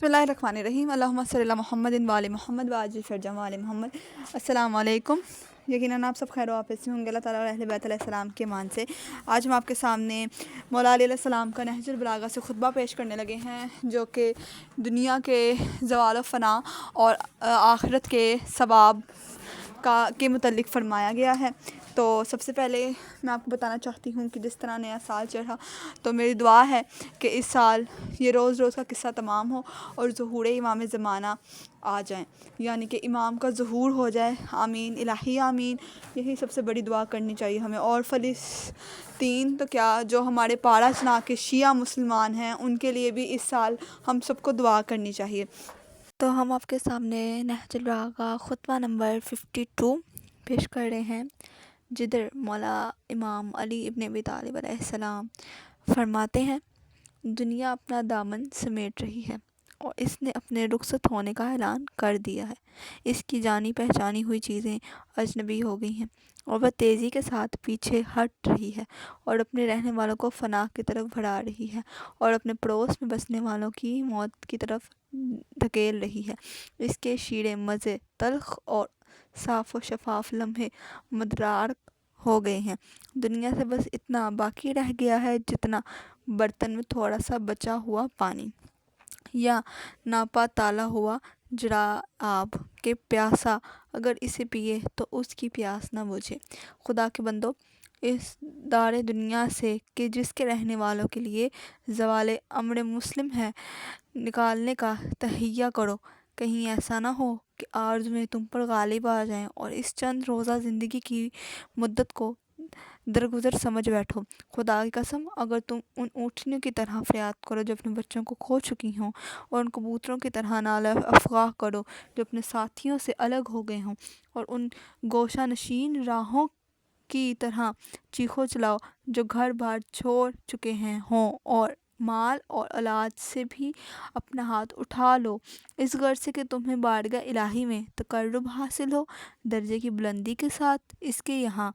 बिस्मिल्लाहिर्रहमानिर्रहीम अल्लाहुम्मा सल्ली अला मुहम्मदिन व आलि मुहम्मद व आजिल फरजम व आलि मुहम्मद। अस्सलाम वालेकुम। यकीनन आप सब खैर वाफिस से होंगे अल्लाह ताला और अहले बैत अलैहिस्सलाम के मान से। आज हम आपके सामने मौला अली अलैहिस्सलाम का नहजुल बलागा से खुतबा पेश करने लगे हैं, जो कि दुनिया के ज़वाल व फ़ना और आखिरत के सवाब के मुतल्लिक़ फ़रमाया गया है। तो सबसे पहले मैं आपको बताना चाहती हूँ कि जिस तरह नया साल चढ़ा, तो मेरी दुआ है कि इस साल ये रोज़ रोज़ का किस्सा तमाम हो और ज़हूर इमाम ज़माना आ जाएं, यानी कि इमाम का ज़हूर हो जाए। आमीन इलाही आमीन। यही सबसे बड़ी दुआ करनी चाहिए हमें। और फ़लस्तीन तो क्या, जो हमारे पारा चना के शिया मुसलमान हैं, उनके लिए भी इस साल हम सबको दुआ करनी चाहिए। तो हम आपके सामने नहजुल बलागा खुतबा नंबर 52 पेश कर रहे हैं, जिधर मौला इमाम अली इब्न अबी तालिब अलैहिस्सलाम फरमाते हैं, दुनिया अपना दामन समेट रही है और इसने अपने रुखसत होने का ऐलान कर दिया है। इसकी जानी पहचानी हुई चीज़ें अजनबी हो गई हैं और वह तेज़ी के साथ पीछे हट रही है और अपने रहने वालों को फनाह की तरफ बढ़ा रही है और अपने पड़ोस में बसने वालों की मौत की तरफ धकेल रही है। इसके शीरे मज़े तल्ख और साफ़ व शफ़ाफ लम्हे मदरार हो गए हैं। दुनिया से बस इतना बाकी रह गया है जितना बर्तन में थोड़ा सा बचा हुआ पानी या नापा ताला हुआ जरा आब के प्यासा अगर इसे पिए तो उसकी प्यास न बुझे। खुदा के बंदो, इस दारे दुनिया से कि जिसके रहने वालों के लिए ज़वाले अम्र मुस्लिम है, निकालने का तहैया करो। कहीं ऐसा ना हो कि आर्ज़ में तुम पर गालिब आ जाएं और इस चंद रोज़ा ज़िंदगी की मुद्दत को दरगुजर समझ बैठो। खुदा की कसम, अगर तुम उन ऊँटनियों की तरह फ़रियाद करो जो अपने बच्चों को खो चुकी हों, और उन कबूतरों की तरह नाला अफ़गाह करो जो अपने साथियों से अलग हो गए हों, और उन गोशा नशीन राहों की तरह चीखो चलाओ जो घर बार छोड़ चुके हैं हों, और माल और औलाद से भी अपना हाथ उठा लो, इस गर्ज से कि तुम्हें बारगाह इलाही में तक़र्रुब हासिल हो, दर्जे की बुलंदी के साथ इसके यहाँ,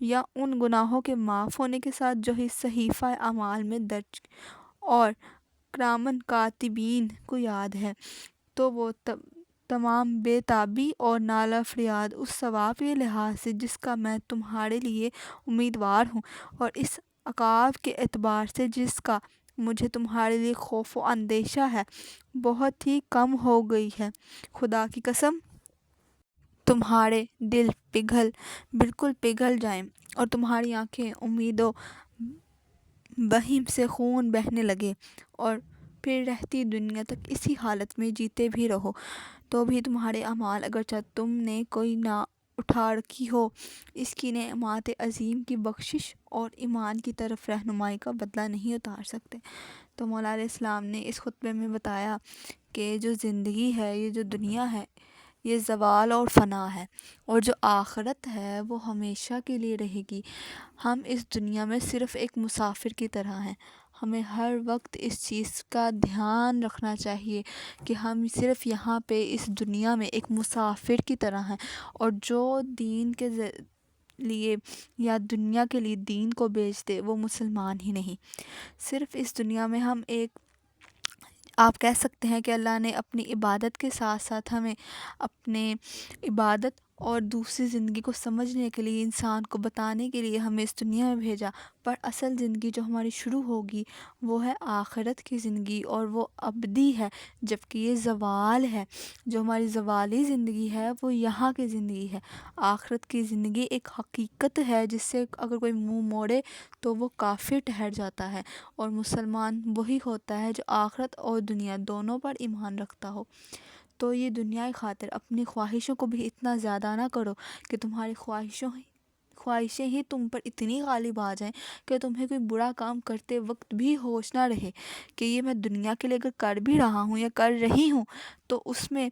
या उन गुनाहों के माफ़ होने के साथ जो इस सहीफ़ा अमाल में दर्ज और किरामन कातिबीन को याद है। तो वो तमाम बेताबी और नाला फ़रियाद उस सवाब के लिहाज से जिसका मैं तुम्हारे लिए उम्मीदवार हूँ, और इस अकाब के एतबार से जिसका मुझे तुम्हारे लिए खौफ व अंदेशा है, बहुत ही कम हो गई है। खुदा की कसम, तुम्हारे दिल बिल्कुल पिघल जाएं और तुम्हारी आंखें उम्मीदों बहिम से खून बहने लगे, और फिर रहती दुनिया तक इसी हालत में जीते भी रहो, तो भी तुम्हारे अमाल अगरचे तुमने कोई ना उठा रखी हो, इसकी नेमत अज़ीम की बख्शिश और ईमान की तरफ रहनुमाई का बदला नहीं उतार सकते। तो मौला इस्लाम ने इस खुतबे में बताया कि जो ज़िंदगी है, ये जो दुनिया है, ये ज़वाल और फ़ना है, और जो आखिरत है वो हमेशा के लिए रहेगी। हम इस दुनिया में सिर्फ़ एक मुसाफिर की तरह हैं। हमें हर वक्त इस चीज़ का ध्यान रखना चाहिए कि हम सिर्फ़ यहाँ पे इस दुनिया में एक मुसाफिर की तरह हैं, और जो दीन के लिए या दुनिया के लिए दीन को बेच दे वो मुसलमान ही नहीं। सिर्फ़ इस दुनिया में हम एक, आप कह सकते हैं कि अल्लाह ने अपनी इबादत के साथ साथ हमें अपने इबादत और दूसरी ज़िंदगी को समझने के लिए, इंसान को बताने के लिए हमें इस दुनिया में भेजा। पर असल ज़िंदगी जो हमारी शुरू होगी वो है आखिरत की ज़िंदगी, और वो अबदी है, जबकि ये ज़वाल है। जो हमारी ज़वाली ज़िंदगी है वो यहाँ की ज़िंदगी है। आखिरत की ज़िंदगी एक हकीकत है जिससे अगर कोई मुँह मोड़े तो वो काफ़िर ठहर जाता है, और मुसलमान वही होता है जो आखिरत और दुनिया दोनों पर ईमान रखता हो। तो ये दुनिया की खातिर अपनी ख्वाहिशों को भी इतना ज़्यादा ना करो कि तुम्हारी ख्वाहिशें ही तुम पर इतनी गालिब आ जाएं कि तुम्हें कोई बुरा काम करते वक्त भी होश ना रहे कि ये मैं दुनिया के लिए अगर कर भी रहा हूँ या कर रही हूँ तो उसमें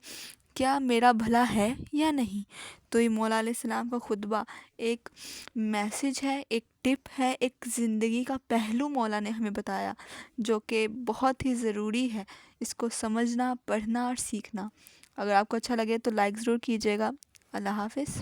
क्या मेरा भला है या नहीं। तो ये मौला अलैहिस्सलाम का खुतबा एक मैसेज है, एक टिप है, एक ज़िंदगी का पहलू मौला ने हमें बताया, जो कि बहुत ही ज़रूरी है इसको समझना, पढ़ना और सीखना। अगर आपको अच्छा लगे तो लाइक ज़रूर कीजिएगा। अल्लाह हाफ़िज़।